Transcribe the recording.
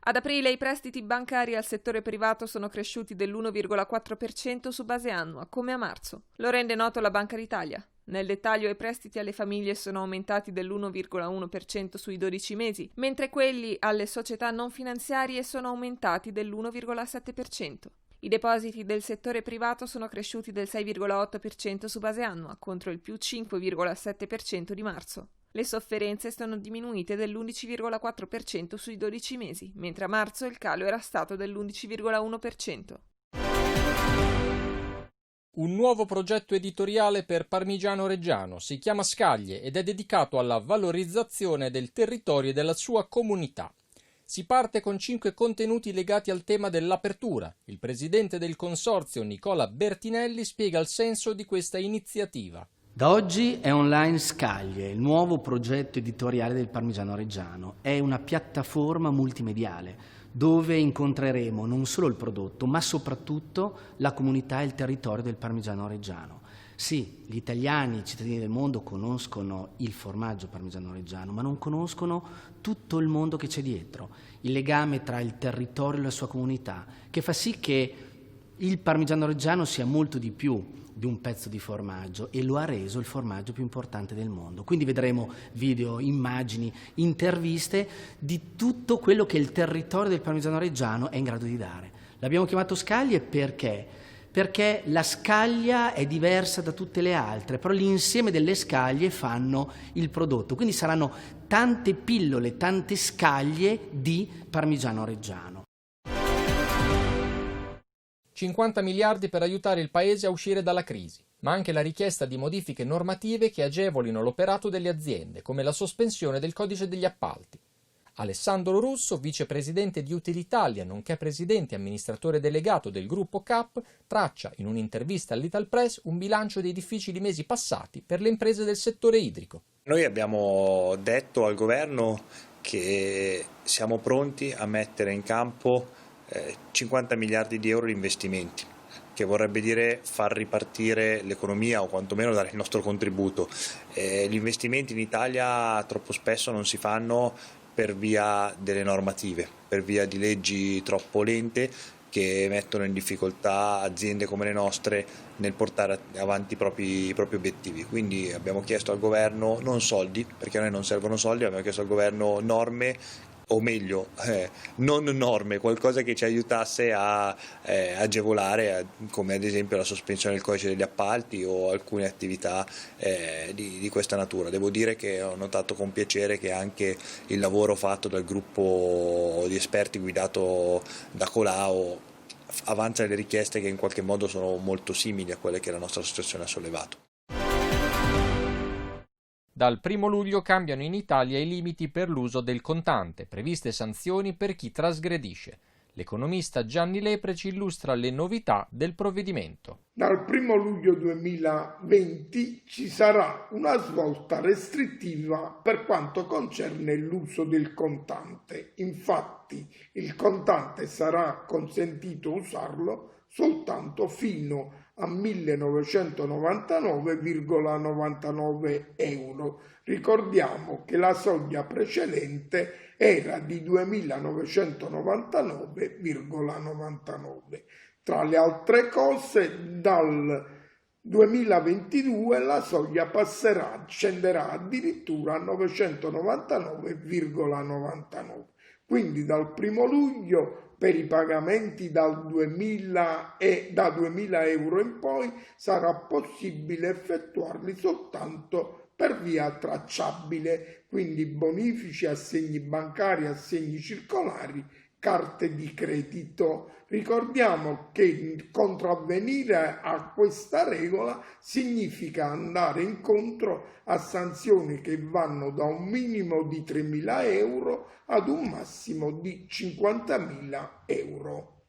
Ad aprile i prestiti bancari al settore privato sono cresciuti dell'1,4% su base annua, come a marzo. Lo rende noto la Banca d'Italia. Nel dettaglio i prestiti alle famiglie sono aumentati dell'1,1% sui 12 mesi, mentre quelli alle società non finanziarie sono aumentati dell'1,7%. I depositi del settore privato sono cresciuti del 6,8% su base annua, contro il più 5,7% di marzo. Le sofferenze sono diminuite dell'11,4% sui 12 mesi, mentre a marzo il calo era stato dell'11,1%. Un nuovo progetto editoriale per Parmigiano Reggiano si chiama Scaglie ed è dedicato alla valorizzazione del territorio e della sua comunità. Si parte con 5 contenuti legati al tema dell'apertura. Il presidente del consorzio, Nicola Bertinelli, spiega il senso di questa iniziativa. Da oggi è online Scaglie, il nuovo progetto editoriale del Parmigiano Reggiano. È una piattaforma multimediale dove incontreremo non solo il prodotto, ma soprattutto la comunità e il territorio del Parmigiano Reggiano. Sì, gli italiani, i cittadini del mondo conoscono il formaggio parmigiano reggiano, ma non conoscono tutto il mondo che c'è dietro, il legame tra il territorio e la sua comunità, che fa sì che il parmigiano reggiano sia molto di più di un pezzo di formaggio e lo ha reso il formaggio più importante del mondo. Quindi vedremo video, immagini, interviste di tutto quello che il territorio del parmigiano reggiano è in grado di dare. L'abbiamo chiamato Scaglie perché la scaglia è diversa da tutte le altre, però l'insieme delle scaglie fanno il prodotto. Quindi saranno tante pillole, tante scaglie di parmigiano reggiano. 50 miliardi per aiutare il Paese a uscire dalla crisi, ma anche la richiesta di modifiche normative che agevolino l'operato delle aziende, come la sospensione del codice degli appalti. Alessandro Russo, vicepresidente di Utilitalia, nonché presidente e amministratore delegato del gruppo CAP, traccia in un'intervista all'Italpress un bilancio dei difficili mesi passati per le imprese del settore idrico. Noi abbiamo detto al governo che siamo pronti a mettere in campo 50 miliardi di euro di investimenti, che vorrebbe dire far ripartire l'economia o quantomeno dare il nostro contributo. Gli investimenti in Italia troppo spesso non si fanno per via delle normative, per via di leggi troppo lente che mettono in difficoltà aziende come le nostre nel portare avanti i propri obiettivi. Quindi abbiamo chiesto al governo non soldi, perché a noi non servono soldi, abbiamo chiesto al governo norme, o meglio, non norme, qualcosa che ci aiutasse a agevolare, come ad esempio la sospensione del codice degli appalti o alcune attività di questa natura. Devo dire che ho notato con piacere che anche il lavoro fatto dal gruppo di esperti guidato da Colau avanza delle richieste che in qualche modo sono molto simili a quelle che la nostra associazione ha sollevato. Dal 1 luglio cambiano in Italia i limiti per l'uso del contante, previste sanzioni per chi trasgredisce. L'economista Gianni Lepre ci illustra le novità del provvedimento. Dal 1 luglio 2020 ci sarà una svolta restrittiva per quanto concerne l'uso del contante. Infatti il contante sarà consentito usarlo soltanto fino a 1.999,99 euro. Ricordiamo che la soglia precedente era di 2.999,99. Tra le altre cose, dal 2022 la soglia scenderà addirittura a 999,99. Quindi dal 1 luglio per i pagamenti da 2.000 euro in poi sarà possibile effettuarli soltanto per via tracciabile, quindi bonifici, assegni bancari, assegni circolari, carte di credito. Ricordiamo che contravvenire a questa regola significa andare incontro a sanzioni che vanno da un minimo di 3.000 euro ad un massimo di 50.000 euro.